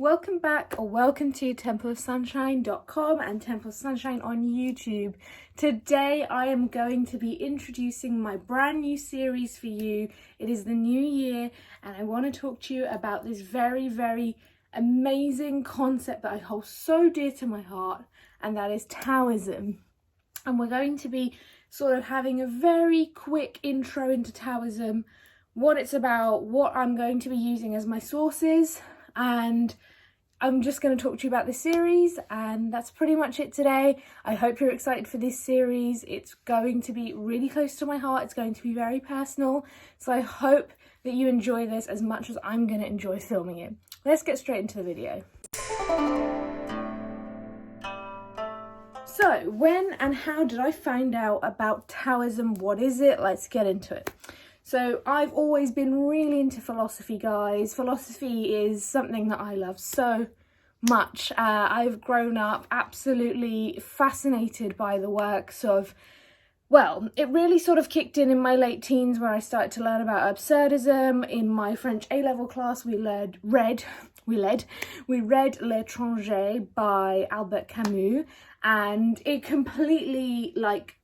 Welcome back or welcome to templeofsunshine.com and Temple of Sunshine on YouTube. Today I am going to be introducing my brand new series for you. It is the new year and I want to talk to you about this very amazing concept that I hold so dear to my heart, and that is Taoism. And we're going to be sort of having a very quick intro into Taoism, what it's about, what I'm going to be using as my sources, and I'm just going to talk to you about this series, and that's pretty much it today. I hope you're excited for this series. It's going to be really close to my heart. It's going to be very personal, so I hope that you enjoy this as much as I'm going to enjoy filming it. Let's get straight into the video. So, when and how did I find out about Taoism? What is it? Let's get into it. So I've always been really into philosophy, guys. Philosophy is something that I love so much. I've grown up absolutely fascinated by the works of, well, it really sort of kicked in my late teens where I started to learn about absurdism. In my French A-level class, we read L'Étranger by Albert Camus, and it completely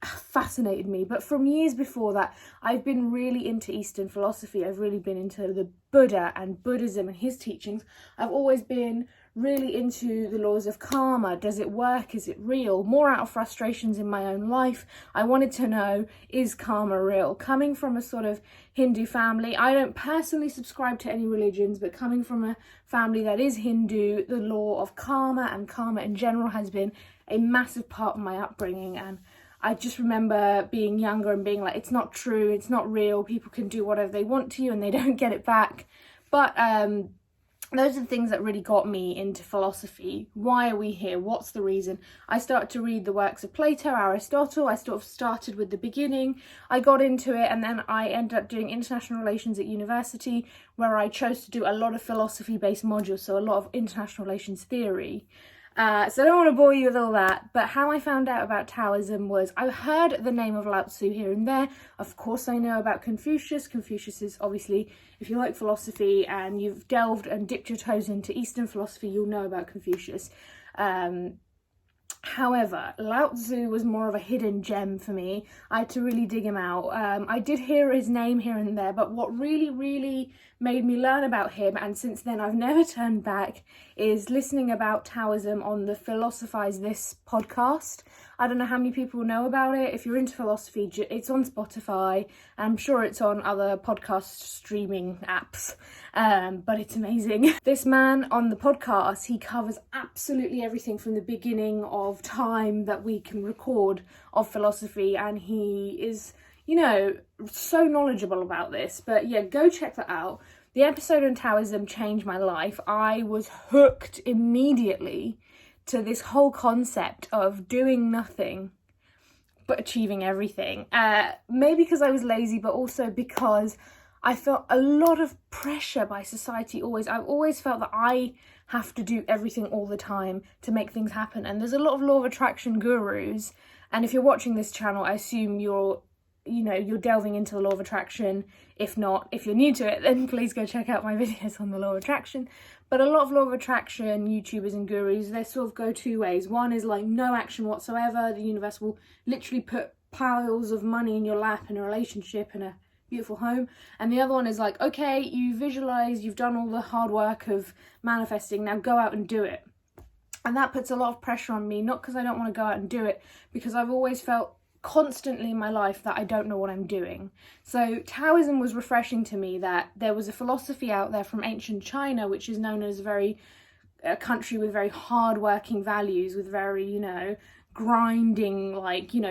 fascinated me. But from years before that, I've been really into Eastern philosophy. I've really been into the Buddha and Buddhism and his teachings. I've always been really into the laws of karma. Does it work? Is it real? More out of frustrations in my own life, I wanted to know, is karma real? Coming from a sort of Hindu family, I don't personally subscribe to any religions, but coming from a family that is Hindu, the law of karma and karma in general has been a massive part of my upbringing. And I just remember being younger and being like, it's not true, it's not real, people can do whatever they want to you and they don't get it back. But those are the things that really got me into philosophy. Why are we here? What's the reason? I started to read the works of Plato, Aristotle. I sort of started with the beginning. I got into it, and then I ended up doing international relations at university, where I chose to do a lot of philosophy-based modules, so a lot of international relations theory. So I don't want to bore you with all that, but how I found out about Taoism was I heard the name of Lao Tzu here and there. Of course I know about Confucius. Confucius is obviously, if you like philosophy and you've delved and dipped your toes into Eastern philosophy, you'll know about Confucius. However, Lao Tzu was more of a hidden gem for me. I had to really dig him out. I did hear his name here and there, but what really made me learn about him, and since then I've never turned back, is listening about Taoism on the Philosophise This podcast. I don't know how many people know about it. If you're into philosophy, it's on Spotify. I'm sure it's on other podcast streaming apps, but it's amazing. This man on the podcast, he covers absolutely everything from the beginning of time that we can record of philosophy, and he is, you know, so knowledgeable about this. But yeah, go check that out. The episode on Taoism changed my life. I was hooked immediately to this whole concept of doing nothing but achieving everything. Maybe because I was lazy, but also because I felt a lot of pressure by society always. I've always felt that I have to do everything all the time to make things happen. And there's a lot of law of attraction gurus. And if you're watching this channel, I assume you're delving into the law of attraction. If not, if you're new to it, then please go check out my videos on the law of attraction. But a lot of law of attraction YouTubers and gurus, they sort of go two ways. One is like no action whatsoever. The universe will literally put piles of money in your lap and a relationship and a beautiful home. And the other one is like, okay, you visualize, you've done all the hard work of manifesting, now go out and do it. And that puts a lot of pressure on me, not because I don't want to go out and do it, because I've always felt constantly in my life that I don't know what I'm doing. So Taoism was refreshing to me, that there was a philosophy out there from ancient China, which is known as a country with very hard-working values, with very, grinding,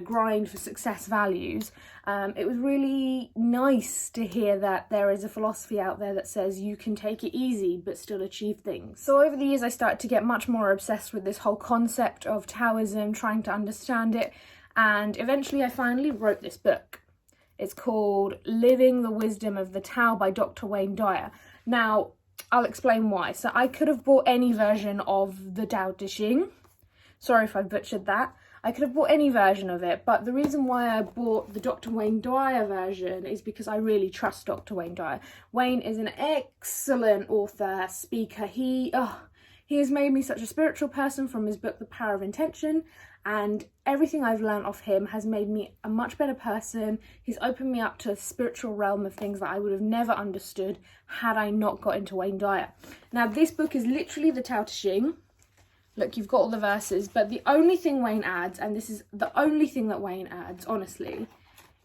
grind for success values. It was really nice to hear that there is a philosophy out there that says you can take it easy but still achieve things. So over the years I started to get much more obsessed with this whole concept of Taoism, trying to understand it, and eventually I finally wrote this book. It's called Living the Wisdom of the Tao by Dr. Wayne Dyer. Now, I'll explain why. So I could have bought any version of the Tao Te Ching. Sorry if I butchered that. I could have bought any version of it, but the reason why I bought the Dr. Wayne Dyer version is because I really trust Dr. Wayne Dyer. Wayne is an excellent author, speaker. He He has made me such a spiritual person from his book, The Power of Intention, and everything I've learned off him has made me a much better person. He's opened me up to a spiritual realm of things that I would have never understood had I not got into Wayne Dyer. Now, this book is literally the Tao Te Ching. Look, you've got all the verses, but the only thing Wayne adds, and this is the only thing that Wayne adds, honestly,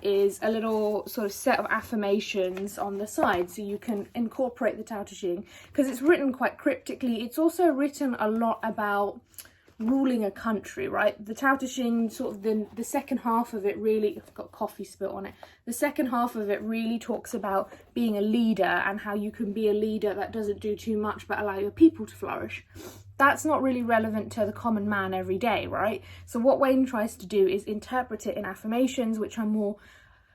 is a little sort of set of affirmations on the side so you can incorporate the Tao Te Ching, because it's written quite cryptically. It's also written a lot about ruling a country, right? The Tao Te Ching, sort of the second half of it really, I've got coffee spilt on it, the second half of it really talks about being a leader and how you can be a leader that doesn't do too much but allow your people to flourish. That's not really relevant to the common man every day, right? So what Wayne tries to do is interpret it in affirmations, which are more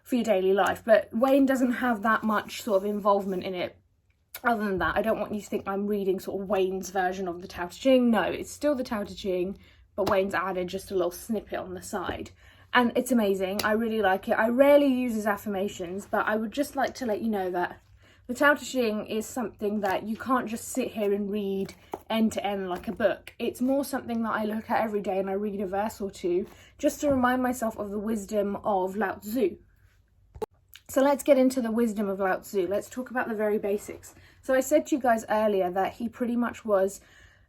for your daily life. But Wayne doesn't have that much sort of involvement in it. Other than that, I don't want you to think I'm reading sort of Wayne's version of the Tao Te Ching. No, it's still the Tao Te Ching, but Wayne's added just a little snippet on the side. And it's amazing. I really like it. I rarely use his affirmations, but I would just like to let you know that the Tao Te Ching is something that you can't just sit here and read end to end like a book. It's more something that I look at every day and I read a verse or two just to remind myself of the wisdom of Lao Tzu. So let's get into the wisdom of Lao Tzu. Let's talk about the very basics. So I said to you guys earlier that he pretty much was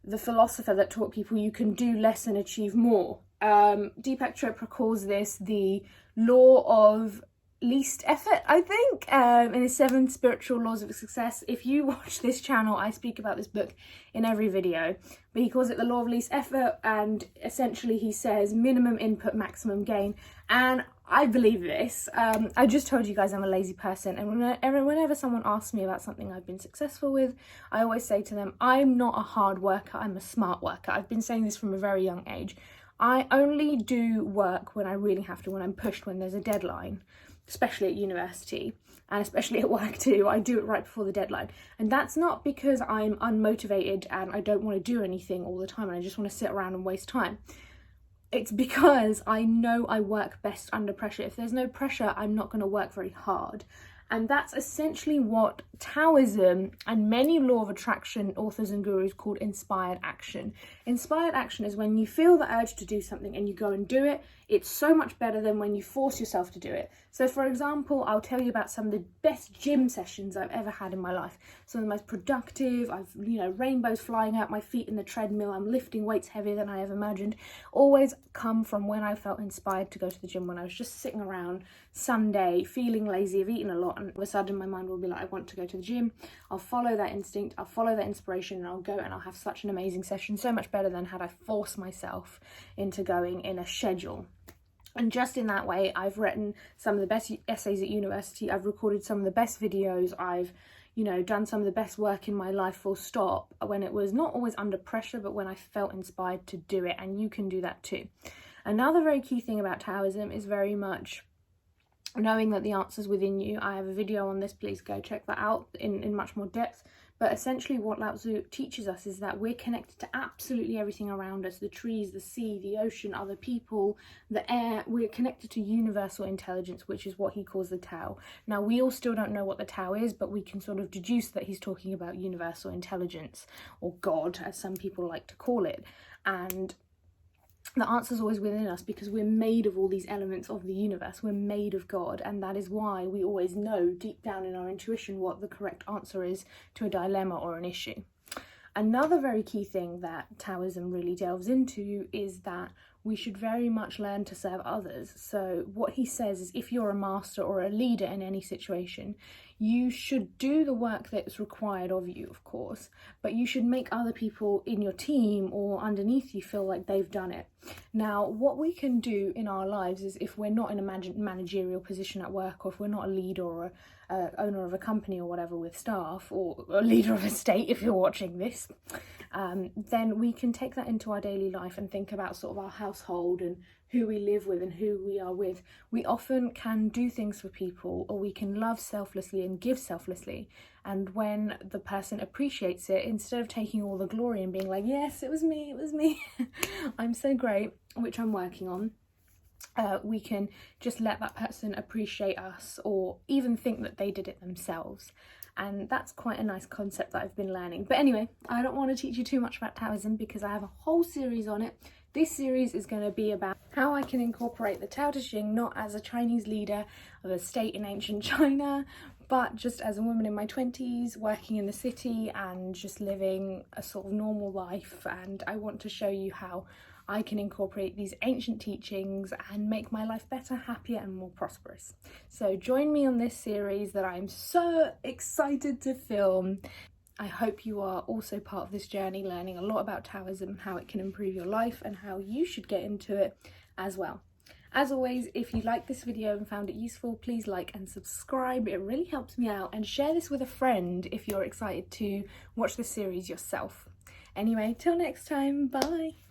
the philosopher that taught people you can do less and achieve more. Deepak Chopra calls this the law of least effort, I think, in his 7 spiritual laws of success. If you watch this channel, I speak about this book in every video, but he calls it the law of least effort, and essentially he says minimum input, maximum gain. And I believe this. I just told you guys I'm a lazy person, and whenever someone asks me about something I've been successful with, I always say to them, I'm not a hard worker, I'm a smart worker. I've been saying this from a very young age. I only do work when I really have to, when I'm pushed, when there's a deadline, especially at university and especially at work too. I do it right before the deadline, and that's not because I'm unmotivated and I don't want to do anything all the time and I just want to sit around and waste time. It's because I know I work best under pressure. If there's no pressure, I'm not going to work very hard. And that's essentially what Taoism and many law of attraction authors and gurus called inspired action. Inspired action is when you feel the urge to do something and you go and do it. It's so much better than when you force yourself to do it. So for example, I'll tell you about some of the best gym sessions I've ever had in my life. Some of the most productive, I've, rainbows flying out my feet in the treadmill, I'm lifting weights heavier than I ever imagined, always come from when I felt inspired to go to the gym, when I was just sitting around Sunday, feeling lazy, I've eaten a lot, and all of a sudden my mind will be like, I want to go to the gym. I'll follow that instinct, I'll follow that inspiration, and I'll go and I'll have such an amazing session, so much better than had I forced myself into going in a schedule. And just in that way, I've written some of the best essays at university, I've recorded some of the best videos, I've done some of the best work in my life, full stop, when it was not always under pressure, but when I felt inspired to do it, and you can do that too. Another very key thing about Taoism is very much knowing that the answer's within you. I have a video on this, please go check that out in much more depth. But essentially what Lao Tzu teaches us is that we're connected to absolutely everything around us, the trees, the sea, the ocean, other people, the air. We're connected to universal intelligence, which is what he calls the Tao. Now, we all still don't know what the Tao is, but we can sort of deduce that he's talking about universal intelligence, or God, as some people like to call it. And the answer's always within us, because we're made of all these elements of the universe. We're made of God, and that is why we always know deep down in our intuition what the correct answer is to a dilemma or an issue. Another very key thing that Taoism really delves into is that we should very much learn to serve others. So what he says is, if you're a master or a leader in any situation, you should do the work that's required of you, of course, but you should make other people in your team or underneath you feel like they've done it. Now, what we can do in our lives is, if we're not in a managerial position at work, or if we're not a leader or a owner of a company or whatever with staff, or a leader of a state if you're watching this, then we can take that into our daily life and think about sort of our household and who we live with and who we are with. We often can do things for people, or we can love selflessly and give selflessly. And when the person appreciates it, instead of taking all the glory and being like, yes, it was me, I'm so great, which I'm working on, we can just let that person appreciate us, or even think that they did it themselves. and that's quite a nice concept that I've been learning. But anyway, I don't want to teach you too much about Taoism because I have a whole series on it. This series is going to be about how I can incorporate the Tao Te Ching not as a Chinese leader of a state in ancient China, but just as a woman in my 20s, working in the city and just living a sort of normal life. And I want to show you how I can incorporate these ancient teachings and make my life better, happier and more prosperous. So join me on this series that I'm so excited to film. I hope you are also part of this journey, learning a lot about Taoism, how it can improve your life and how you should get into it as well. As always, if you liked this video and found it useful, please like and subscribe. It really helps me out, and share this with a friend if you're excited to watch this series yourself. Anyway, till next time, bye!